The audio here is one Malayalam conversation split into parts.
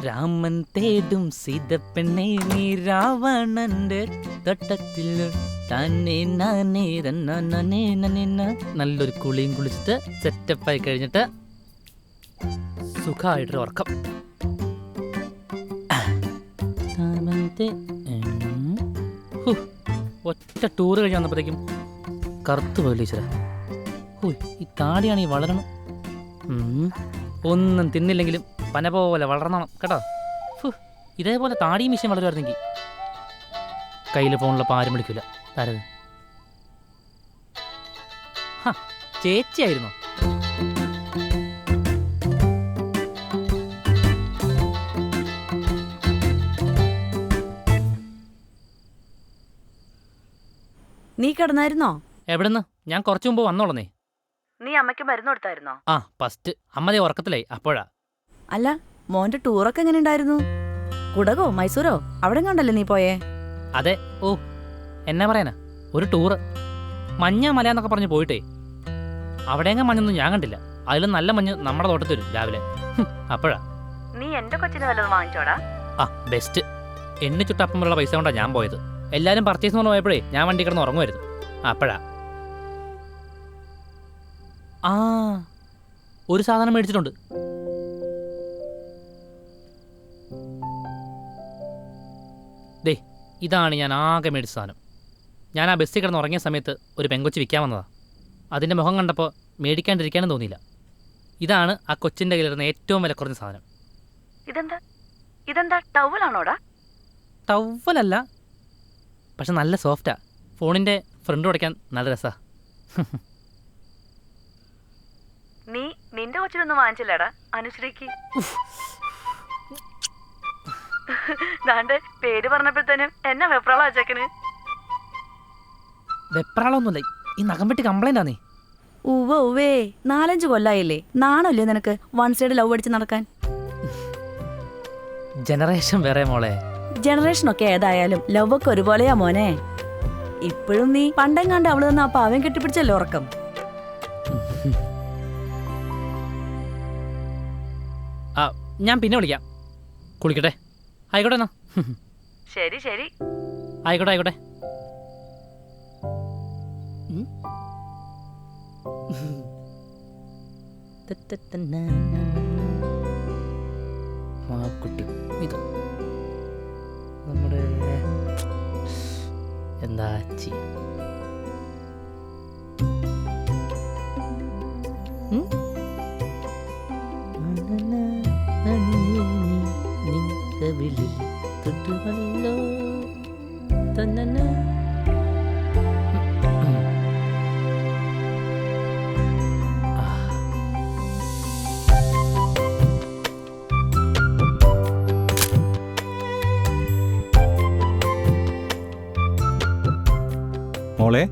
രാമൻ തേടും സീതപ്പെണ്ണെ നീ രാവണന്റെ തട്ടത്തിൽ തന്നെ നാനേ നന്നേ നന്നേ. നല്ലൊരു കുളിയും കുളിച്ചിട്ട് സെറ്റപ്പായി കഴിഞ്ഞിട്ട് സുഖമായിട്ടൊരു ഉറക്കം. ഒറ്റ ടൂറ് കഴിഞ്ഞ് വന്നപ്പോഴത്തേക്കും കറുത്തു പോയില്ല ഈശ്വര. ഈ താടിയാണ് ഈ വളരണം. ഒന്നും തിന്നില്ലെങ്കിലും പന പോലെ വളർന്നണം കേട്ടോ. ഇതേപോലെ താടിയും മിഷൻ വളരുമായിരുന്നെങ്കിൽ കയ്യിൽ ഫോണിലപ്പോൾ ആരും വിളിക്കില്ല. താരത് ചേച്ചിയായിരുന്നോ? നീ കിടന്നായിരുന്നോ? എവിടെന്ന്? ഞാൻ കുറച്ചു മുമ്പ് വന്നോളന്നേ. നീ അമ്മയ്ക്ക് മരുന്ന് കൊടുത്തായിരുന്നോ? ആ ഫസ്റ്റ് അമ്മതേ ഉറക്കത്തിലായി അപ്പോഴാ. അല്ല, മോന്റെ ടൂറൊക്കെ എങ്ങനെ ഉണ്ടായിരുന്നു? കുടകോ മൈസൂരോ അവിടെ കണ്ടല്ലേ നീ പോയേ? അതെ. ഓ എന്നാ പറയാനാ, ഒരു ടൂറ്. മഞ്ഞ മല എന്നൊക്കെ പറഞ്ഞ് പോയിട്ടേ അവിടെയെങ്കിലും മഞ്ഞൊന്നും ഞാൻ കണ്ടില്ല. അതിലും നല്ല മഞ്ഞ് നമ്മുടെ തോട്ടത്തിൽ വരും രാവിലെ. അപ്പോഴാ. നീ എന്റെ കൊച്ചിന് വല്ലതും വാങ്ങിച്ചോടാ? ആ ബെസ്റ്റ്. എണ്ണി ചുട്ടപ്പമുള്ള പൈസ കൊണ്ടാണ് ഞാൻ പോയത്. എല്ലാവരും പർച്ചേസ് കൊണ്ട് പോയപ്പോഴേ ഞാൻ വണ്ടി കിടന്ന് ഉറങ്ങുമായിരുന്നു. അപ്പോഴാ ഒരു സാധനം മേടിച്ചിട്ടുണ്ട്. ദേ ഇതാണ് ഞാൻ ആകെ മേടിച്ച സാധനം. ഞാൻ ആ ബസ്സിൽ കിടന്ന് ഉറങ്ങിയ സമയത്ത് ഒരു പെങ്കൊച്ച് വിൽക്കാൻ വന്നതാണ്. അതിൻ്റെ മുഖം കണ്ടപ്പോൾ മേടിക്കാണ്ടിരിക്കാനും തോന്നിയില്ല. ഇതാണ് ആ കൊച്ചിൻ്റെ കയ്യിലിരുന്ന ഏറ്റവും വില കുറഞ്ഞ സാധനം. ഇതെന്താ ടവലാണോടാ? ടവലല്ല, പക്ഷെ നല്ല സോഫ്റ്റാ. ഫോണിൻ്റെ ഫ്രണ്ട് ഉടയ്ക്കാൻ നല്ല രസാ. നീ നിന്റെ കൊച്ചിനൊന്നും വാങ്ങിച്ചില്ലടാ അനുശ്രീക്ക്? ദാണ്ട് പേര് പറഞ്ഞപ്പോഴത്തേനും എന്നാ വെപ്രാള അച്ചക്കന്. വെപ്രാളൊന്നുമില്ല, ഈ നഖം വെട്ടി കംപ്ലൈന്റ് ആണേ. ഉവ്വേ 4-5 കൊല്ലായില്ലേ? നാണല്ലേ നിനക്ക് വൺ സൈഡ് ലവ് അടിച്ച് നടക്കാൻ? ജനറേഷൻ വേറെ മോളെ. ജനറേഷനൊക്കെ ഏതായാലും ലവ് ഒക്കെ ഒരുപോലെയാ മോനെ. ഇപ്പോഴും നീ പണ്ടെങ്ങാണ്ട് അവള് നിന്ന് ആ പാവം കെട്ടിപ്പിടിച്ചല്ലോ ഉറക്കം. ഞാൻ പിന്നെ വിളിക്കാം. കുളിക്കട്ടെ. ആയിക്കോട്ടെ എന്നാ. ശരി ശരി ആയിക്കോട്ടെ ആയിക്കോട്ടെ. കുട്ടി ഇത് നമ്മുടെ എന്താ മോളെ,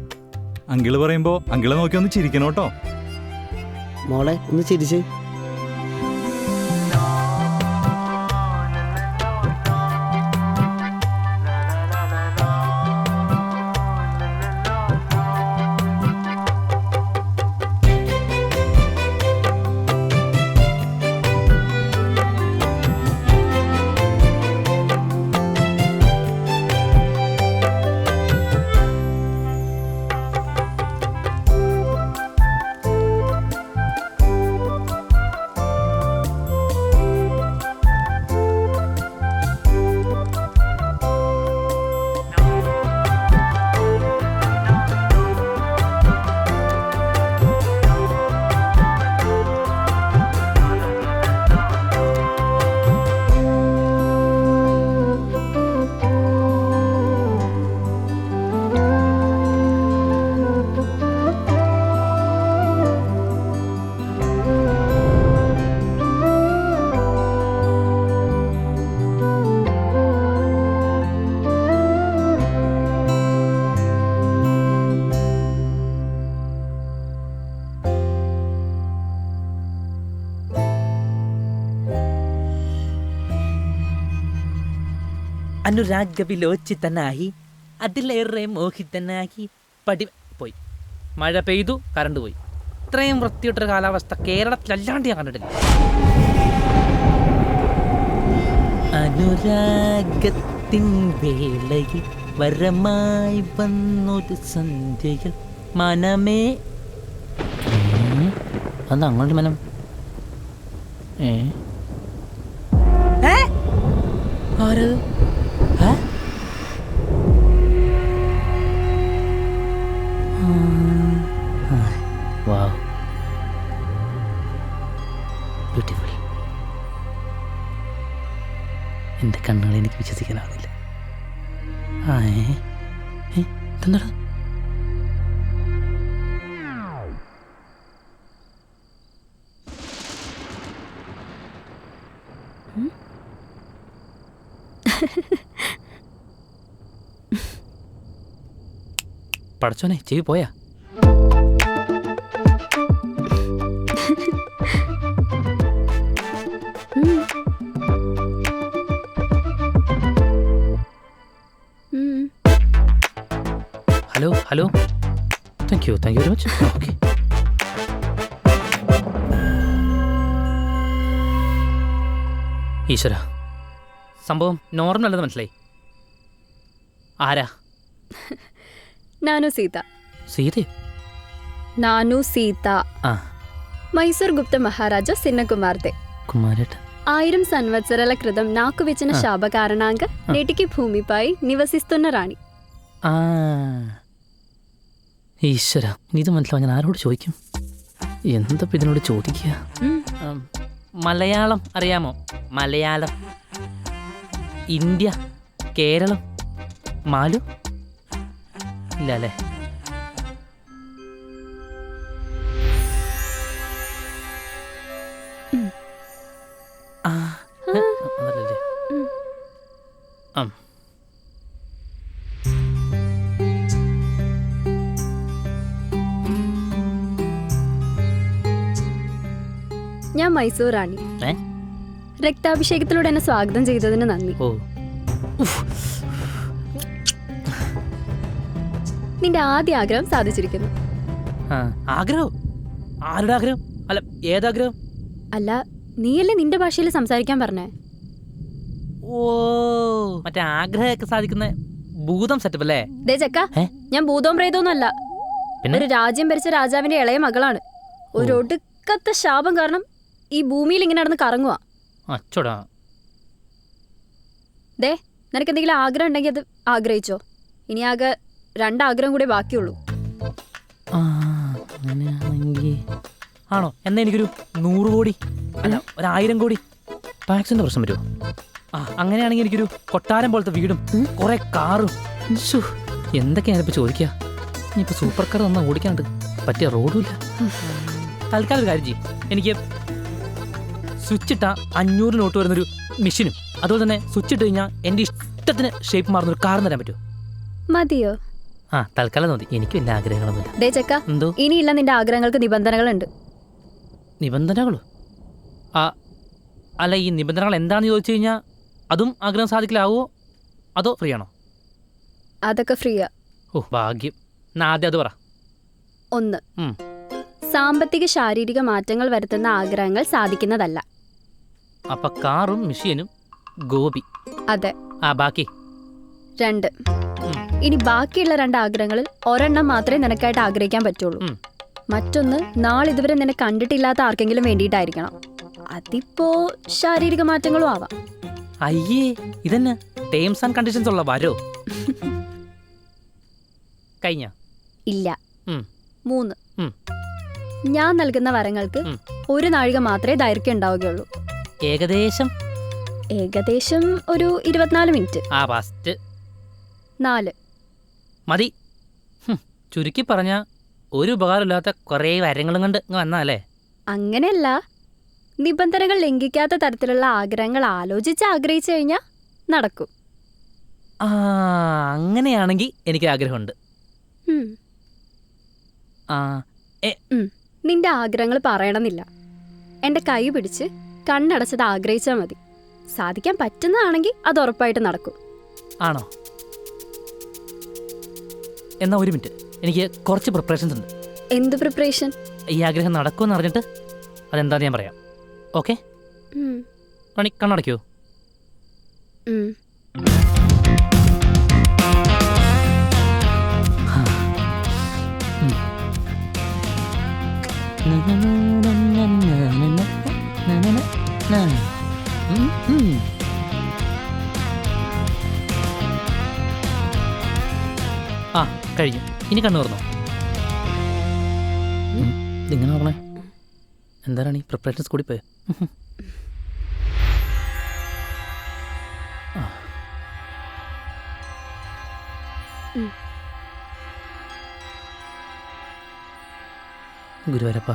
അങ്കിള് പറയുമ്പോ അങ്കിളെ നോക്കി ഒന്ന് ചിരിക്കണോട്ടോ. മോളെ ഒന്ന് ചിരിച്ച്. അനുരാഗവിലോചിതനായി അതിലേറെ മോഹിതനായി പടി പോയി. മഴ പെയ്തു, കറണ്ട് പോയി. ഇത്രയും വൃത്തിയിട്ടൊരു കാലാവസ്ഥ കേരളത്തിലല്ലാണ്ട് ഞാൻ കണ്ടിട്ടില്ല. അനുരാഗത്തിൻ വേളയിൽ വരമായി വന്നൊരു സന്ധ്യകൾ മനമേ. അത് അങ്ങോട്ട് മനം. ആരത്? വാവ്, ബ്യൂട്ടിഫുൾ. എൻ്റെ കണ്ണുകൾ എനിക്ക് വിശ്വസിക്കാനാവുന്നില്ല. എന്താ പടച്ചോനെ, ചെവി പോയാ? Hello hello, thank you very much. Okay. ഈശ്വര, സംഭവം നോർമൽ അല്ലെന്ന് മനസ്സിലായി. ആരാ? ನಾನು ಸೀತಾ. സീതയോ? ನಾನು ಸೀತಾ. ఆ, మైసూర్ గుప్త మహారాజా చిన్న కుమార్తె. కుమారేట. 1000 సంవత్సరాల క్రితం నాకు విచ్చిన శాప కారణంగా నేటికి భూమిపై నివసిస్తున్న రాణి. ആ, ഈശ്വര, ഇത് മനസ്സിലാവും. ഞാൻ ആരോട് ചോദിക്കും? എന്താ ഇതിനോട് ചോദിക്കുക? മലയാളം അറിയാമോ? മലയാളം, ഇന്ത്യ, കേരളം, മാലു ഇല്ല അല്ലേ? ആ, അതല്ലേ? ഞാൻ മൈസൂർ റാണി. ഏ? രക്താഭിഷേകത്തിലൂടെ എന്നെ സ്വാഗതം ചെയ്തതിന് നന്ദി. ഓ, നിന്റെ ആദ്യ ആഗ്രഹം സാധിച്ചിരിക്കുന്നു. ആഗ്രഹം? ആരുടെ ആഗ്രഹം? അല്ല, ഏതാഗ്രഹം? അല്ല, നീയല്ലേ നിന്റെ ഭാഷയിൽ സംസാരിക്കാൻ പറഞ്ഞേ? ഓ, മറ്റേ ആഗ്രഹമൊക്കെ സാധിക്കുന്ന ഭൂതം സെറ്റപ്പ് അല്ലേ? ദേ ചെക്ക, ഞാൻ ഭൂതവും പ്രേതമൊന്നും അല്ല. പിന്നെ? ഒരു രാജ്യം ഭരിച്ച രാജാവിന്റെ ഇളയ മകളാണ്. ഒരു ഒടുക്കത്തെ ശാപം കാരണം ഈ ഭൂമിയിൽ ഇങ്ങനെ നടന്ന് കറങ്ങുക. അച്ചോടാ. ദേ, നിനക്ക് എന്തെങ്കിലും ആഗ്രഹം ഉണ്ടെങ്കിൽ അത് ആഗ്രഹിച്ചോ. ഇനി ആകെ 2 ആഗ്രഹം കൂടെ ബാക്കിയുള്ളൂ. അങ്ങനെയാണെങ്കിൽ ആണോ? എന്നാ എനിക്കൊരു 100 കോടി, അല്ല 1000 കോടി. ടാക്സിന്റെ പ്രശ്നം വരുമോ? അങ്ങനെയാണെങ്കിൽ എനിക്കൊരു കൊട്ടാരം പോലത്തെ വീടും കുറെ കാറും. എന്തൊക്കെയാണ് ഇപ്പൊ ചോദിക്കുക? ഇനിയിപ്പോ സൂപ്പർ കാർ തന്നാ ഓടിക്കാനുണ്ട്, പറ്റിയ റോഡും ഇല്ല. തൽക്കാലം ഒരു കാര്യം ചെയ്യും, എനിക്ക് സ്വിച്ച് ഇട്ട 500 നോട്ട് വരുന്നൊരു മെഷീനും അതുപോലെ തന്നെ സ്വിച്ച് ഇട്ട് കഴിഞ്ഞാൽ എൻ്റെ ഇഷ്ടത്തിന് ഷേപ്പ് മാറുന്നൊരു കാറും തരാൻ പറ്റുമോ? മതിയോ? തൽക്കാലം മതി. എനിക്കും എല്ലാ ആഗ്രഹങ്ങളൊന്നുമില്ല. ദേ ചെക്ക, എന്തോ? ഇനിയില്ല നിന്റെ ആഗ്രഹങ്ങൾക്ക് നിബന്ധനകളുണ്ട്. നിബന്ധനകളോ? അല്ല, ഈ നിബന്ധനകൾ എന്താണെന്ന് ചോദിച്ചു കഴിഞ്ഞാൽ അതും ആഗ്രഹം സാധിക്കലാവോ അതോ ഫ്രീ ആണോ? അതൊക്കെ ഫ്രീയാ. ഓ, ഭാഗ്യം. എന്നാ ആദ്യം അത് പറ. 1, സാമ്പത്തിക ശാരീരിക മാറ്റങ്ങൾ വരുത്തുന്ന ആഗ്രഹങ്ങൾ സാധിക്കുന്നതല്ല. അപ്പൊ കാറും മെഷീനും ഗോപി. അതെ. ബാക്കി 2, ഇനി ബാക്കിയുള്ള 2 ആഗ്രഹങ്ങളിൽ ഒരെണ്ണം മാത്രമേ നിനക്കായിട്ട് ആഗ്രഹിക്കാൻ പറ്റുള്ളൂ. മറ്റൊന്ന് നാളിതുവരെ നിനക്ക് കണ്ടിട്ടില്ലാത്ത ആർക്കെങ്കിലും വേണ്ടിയിട്ടായിരിക്കണം. അതിപ്പോ ശാരീരിക മാറ്റങ്ങളും ആവാം. അയ്യേ, ഇതന്നെ ടേംസ് ആൻഡ് കണ്ടീഷൻസ് ഉള്ള വരോ? കഴിഞ്ഞ? ഇല്ല. 3, ഞാൻ നൽകുന്ന വരങ്ങൾക്ക് 1 നാഴിക മാത്രമേ ദൈർഘ്യം ഉണ്ടാവുകയുള്ളൂ. ഏകദേശം ഒരു 24 മിനിറ്റ്. 4, മതി. ചുരുക്കി പറഞ്ഞ ഒരു ഉപകാരമില്ലാത്ത കുറേ വരങ്ങളും കൊണ്ട് വന്നാലേ? അങ്ങനെയല്ല, നിബന്ധനകൾ ലംഘിക്കാത്ത തരത്തിലുള്ള ആഗ്രഹങ്ങൾ ആലോചിച്ച് ആഗ്രഹിച്ചു കഴിഞ്ഞാൽ നടക്കും. അങ്ങനെയാണെങ്കിൽ എനിക്ക് ആഗ്രഹമുണ്ട്. നിന്റെ ആഗ്രഹങ്ങൾ പറയണമെന്നില്ല. എൻ്റെ കൈ പിടിച്ച് കണ്ണടച്ചത് ആഗ്രഹിച്ചാൽ മതി. സാധിക്കാൻ പറ്റുന്നതാണെങ്കിൽ അത് ഉറപ്പായിട്ട് നടക്കും. ആണോ? എന്നാ 1 മിനിറ്റ്, എനിക്ക് കുറച്ച് പ്രിപ്പറേഷൻസ് ഉണ്ട്. എന്ത് പ്രിപ്പറേഷൻ? ഈ ആഗ്രഹം നടക്കുമെന്ന് അറിഞ്ഞിട്ട് അതെന്താന്ന് ഞാൻ പറയാം. ഓക്കെ? കണ്ണടയ്ക്കോ? ഉം. ആ കഴിഞ്ഞു. ഇനി കണ്ണു തുറന്നോ. ഇതിങ്ങനെ പറഞ്ഞേ എന്താണ് ഈ പ്രിപ്പറേഷൻസ് കൂടി പോയോ? ഗുരുവരപ്പ